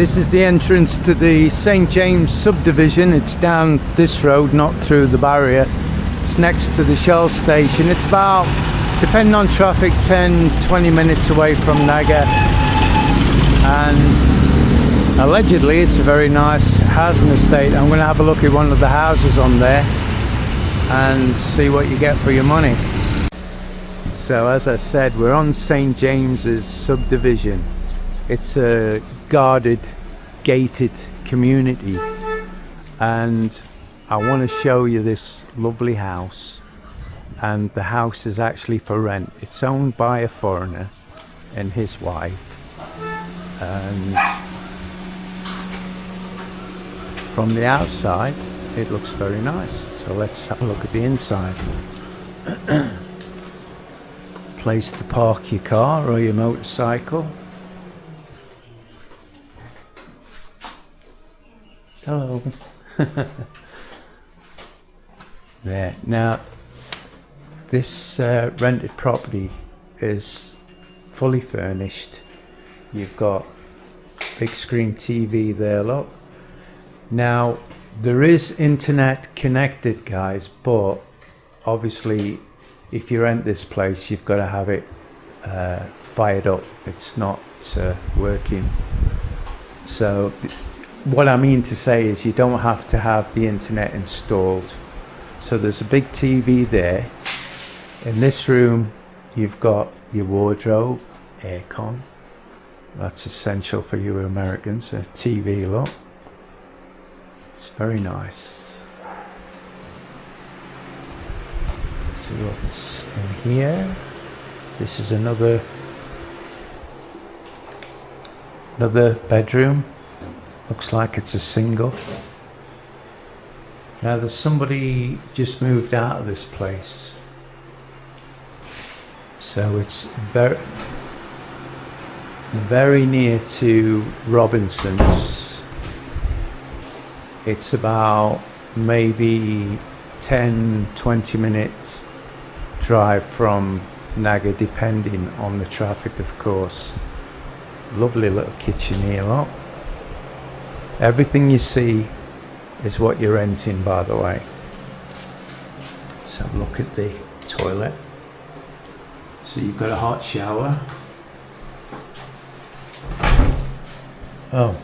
This is the entrance to the St. James subdivision. It's down this road, not through the barrier. It's next to the Shell station. It's about, depending on traffic, 10-20 minutes away from Naga. And allegedly it's a very nice housing estate. I'm going to have a look at one of the houses on there and see what you get for your money. So as I said, we're on St. James's subdivision. It's a guarded, gated community, and I want to show you this lovely house. And the house is actually for rent. It's owned by a foreigner and his wife, and from the outside it looks very nice. So let's have a look at the inside. Place to park your car or your motorcycle. Hello. There. Now, this rented property is fully furnished. You've got big screen TV there, look. Now, there is internet connected, guys, but obviously if you rent this place, you've got to have it fired up. It's not working. So what I mean to say is you don't have to have the internet installed. So there's a big TV there. In this room you've got your wardrobe, aircon. That's essential for you Americans. A TV, look. It's very nice. Let's see what's in here. This is another bedroom. Looks like it's a single. Now there's somebody just moved out of this place. So it's very near to Robinson's. It's about maybe 10-20 minute drive from Naga, depending on the traffic, of course. Lovely little kitchen here, look. Everything you see is what you're renting, by the way. So look at the toilet. So you've got a hot shower. Oh.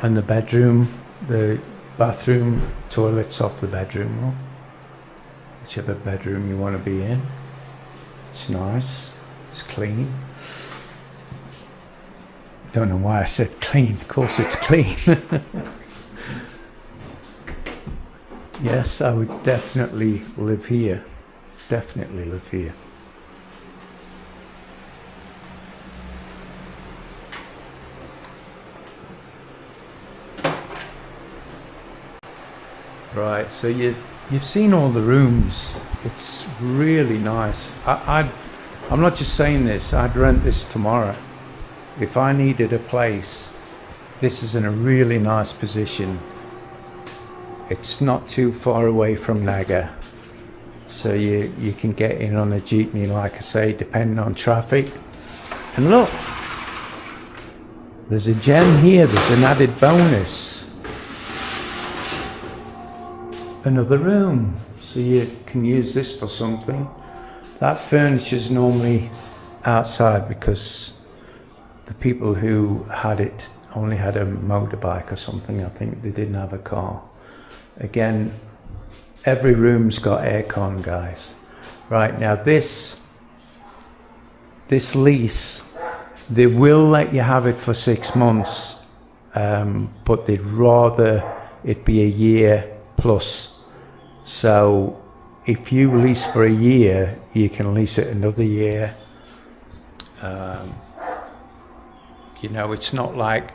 And the bedroom, the bathroom, toilet's off the bedroom. Look. Whichever bedroom you want to be in. It's nice. It's clean. Don't know why I said clean. Of course it's clean. Yes, I would definitely live here. Definitely live here. Right, so you've seen all the rooms. It's really nice. I'm not just saying this. I'd rent this tomorrow. If I needed a place, this is in a really nice position. It's not too far away from Naga, so you can get in on a jeepney, like I say, depending on traffic. And look, there's a gem here. There's an added bonus. Another room, so you can use this for something. That furniture is normally outside because the people who had it only had a motorbike or something. I think they didn't have a car. Again, every room's got aircon, guys. Right, now this lease, they will let you have it for 6 months, but they'd rather it be a year plus. So if you lease for a year, you can lease it another year. You know, it's not like,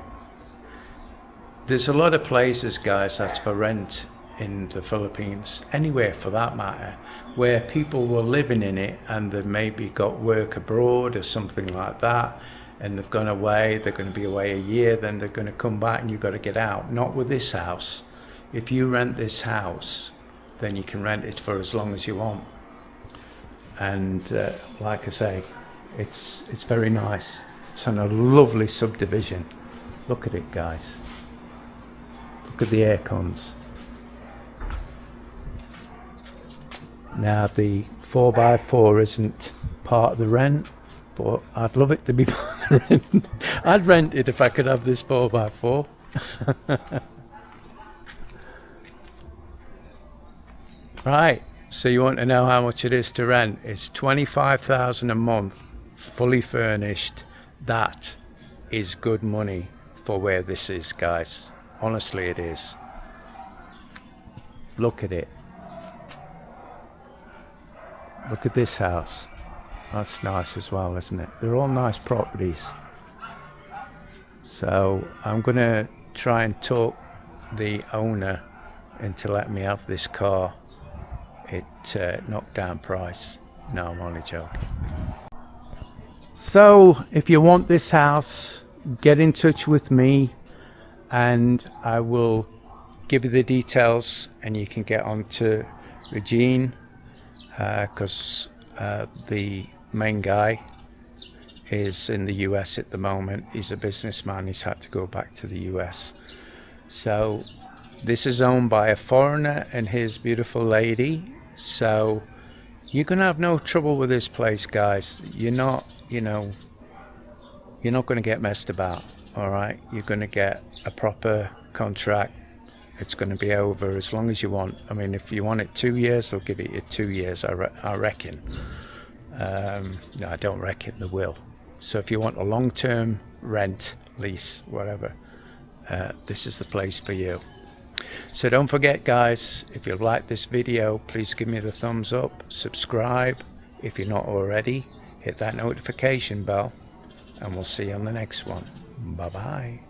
there's a lot of places, guys, that's for rent in the Philippines, anywhere for that matter, where people were living in it and they've maybe got work abroad or something like that, and they've gone away, they're going to be away a year, then they're going to come back and you've got to get out. Not with this house. If you rent this house, then you can rent it for as long as you want. And like I say, it's very nice. It's on a lovely subdivision. Look at it, guys. Look at the air cons. Now the 4x4 isn't part of the rent, but I'd love it to be part of the rent. I'd rent it if I could have this 4x4. Right, so you want to know how much it is to rent? It's $25,000 a month, fully furnished. That is good money for where this is, guys. Honestly, it is. Look at it. Look at this house. That's nice as well, isn't it? They're all nice properties. So I'm gonna try and talk the owner into letting me have this car. It knocked down price. No, I'm only joking. So if you want this house, get in touch with me and I will give you the details, and you can get on to Regine, because the main guy is in the US at the moment. He's a businessman. He's had to go back to the US. So this is owned by a foreigner and his beautiful lady. So you're gonna have no trouble with this place, guys. You're not, you're not gonna get messed about. All right, you're gonna get a proper contract. It's gonna be over as long as you want. I mean, if you want it 2 years, they'll give it you 2 years. I reckon. No, I don't reckon they will. So if you want a long-term rent, lease, whatever, this is the place for you. So don't forget, guys, if you like this video, please give me the thumbs up, subscribe if you're not already, hit that notification bell, and we'll see you on the next one. Bye bye.